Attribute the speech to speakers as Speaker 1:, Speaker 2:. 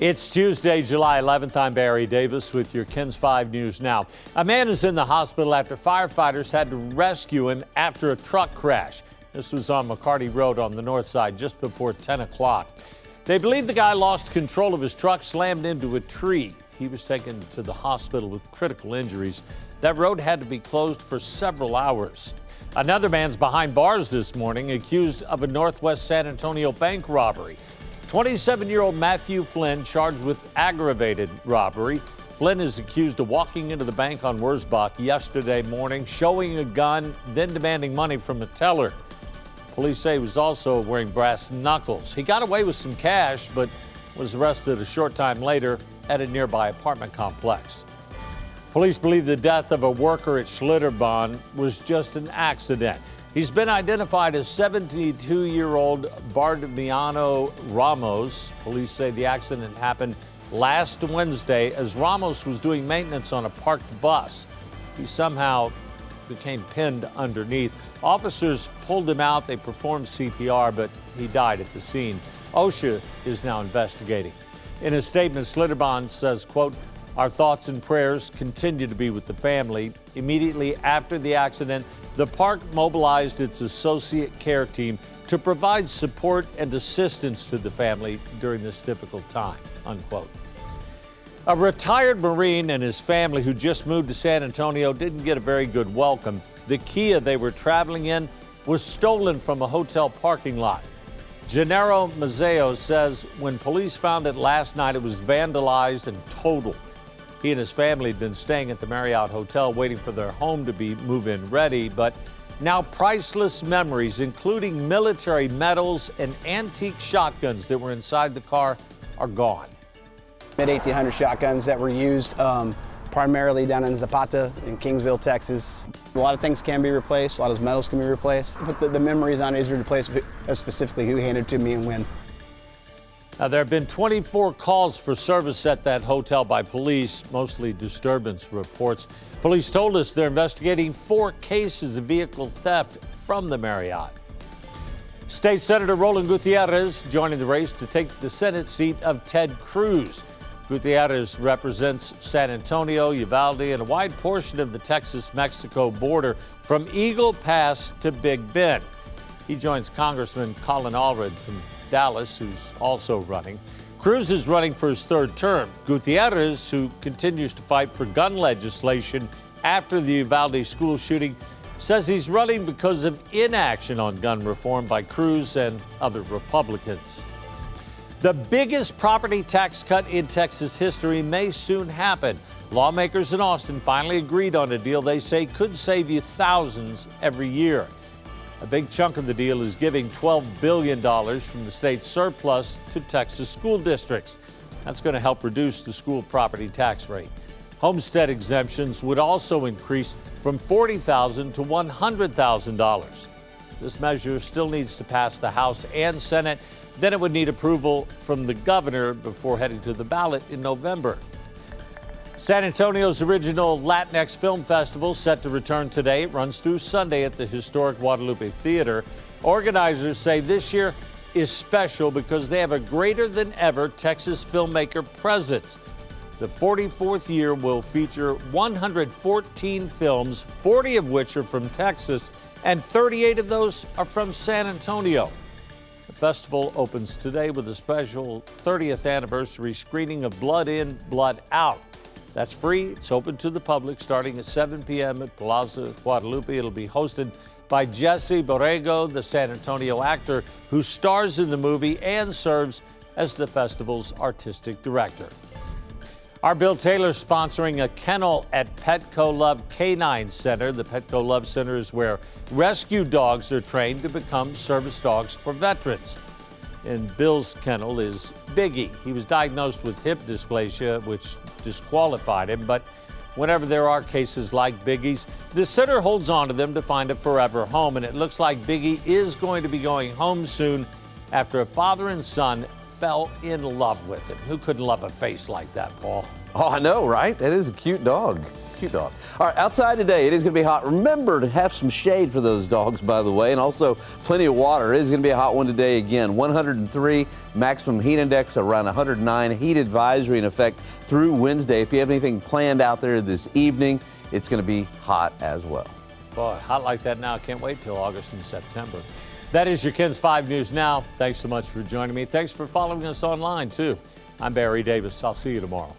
Speaker 1: It's Tuesday, July 11th. I'm Barry Davis with your KENS 5 News Now. A man is in the hospital after firefighters had to rescue him after a truck crash. This was on McCarty Road on the north side just before 10 o'clock. They believe the guy lost control of his truck, slammed into a tree. He was taken to the hospital with critical injuries. That road had to be closed for several hours. Another man's behind bars this morning, accused of a Northwest San Antonio bank robbery. 27-year-old Matthew Flynn charged with aggravated robbery. Flynn is accused of walking into the bank on Wurzbach yesterday morning, showing a gun, then demanding money from a teller. Police say he was also wearing brass knuckles. He got away with some cash, but was arrested a short time later at a nearby apartment complex. Police believe the death of a worker at Schlitterbahn was just an accident. He's been identified as 72-year-old Bartimiano Ramos. Police say the accident happened last Wednesday as Ramos was doing maintenance on a parked bus. He somehow became pinned underneath. Officers pulled him out. They performed CPR, but he died at the scene. OSHA is now investigating. In a statement, Schlitterbahn says, quote, "Our thoughts and prayers continue to be with the family." Immediately after the accident, the park mobilized its associate care team to provide support and assistance to the family during this difficult time, unquote. A retired Marine and his family who just moved to San Antonio didn't get a very good welcome. The Kia they were traveling in was stolen from a hotel parking lot. Gennaro Mazzeo says when police found it last night, it was vandalized and totaled. He and his family had been staying at the Marriott Hotel waiting for their home to be move-in ready, but now priceless memories, including military medals and antique shotguns that were inside the car, are gone.
Speaker 2: Mid-1800 shotguns that were used primarily down in Zapata in Kingsville, Texas. A lot of things can be replaced, a lot of those medals can be replaced, but the memory is not easy to replace, specifically who handed it to me and when.
Speaker 1: Now, there have been 24 calls for service at that hotel by police, mostly disturbance reports. Police told us they're investigating 4 cases of vehicle theft from the Marriott. State Senator Roland Gutierrez joining the race to take the Senate seat of Ted Cruz. Gutierrez represents San Antonio, Uvalde, and a wide portion of the Texas-Mexico border from Eagle Pass to Big Bend. He joins Congressman Colin Allred from Dallas, who's also running. Cruz is running for his 3rd term. Gutierrez, who continues to fight for gun legislation after the Uvalde school shooting, says he's running because of inaction on gun reform by Cruz and other Republicans. The biggest property tax cut in Texas history may soon happen. Lawmakers in Austin finally agreed on a deal they say could save you thousands every year. A big chunk of the deal is giving $12 billion from the state's surplus to Texas school districts. That's going to help reduce the school property tax rate. Homestead exemptions would also increase from $40,000 to $100,000. This measure still needs to pass the House and Senate. Then it would need approval from the governor before heading to the ballot in November. San Antonio's original Latinx Film Festival set to return today. It runs through Sunday at the historic Guadalupe Theater. Organizers say this year is special because they have a greater than ever Texas filmmaker presence. The 44th year will feature 114 films, 40 of which are from Texas, and 38 of those are from San Antonio. The festival opens today with a special 30th anniversary screening of Blood In, Blood Out. That's free. It's open to the public starting at 7 p.m. at Plaza Guadalupe. It'll be hosted by Jesse Borrego, the San Antonio actor who stars in the movie and serves as the festival's artistic director. Our Bill Taylor sponsoring a kennel at Petco Love Canine Center. The Petco Love Center is where rescue dogs are trained to become service dogs for veterans. And Bill's kennel is Biggie. He was diagnosed with hip dysplasia, which disqualified him. But whenever there are cases like Biggie's, the center holds on to them to find a forever home. And it looks like Biggie is going to be going home soon after a father and son fell in love with him. Who couldn't love a face like that, Paul?
Speaker 3: Oh, I know, right? That is a cute dog. Cute dog. All right, outside today, it is going to be hot. Remember to have some shade for those dogs, by the way, and also plenty of water. It is going to be a hot one today again. 103 maximum heat index, around 109. Heat advisory in effect through Wednesday. If you have anything planned out there this evening, it's going to be hot as well.
Speaker 1: Boy, hot like that now. Can't wait till August and September. That is your KENS 5 News Now. Thanks so much for joining me. Thanks for following us online, too. I'm Barry Davis. I'll see you tomorrow.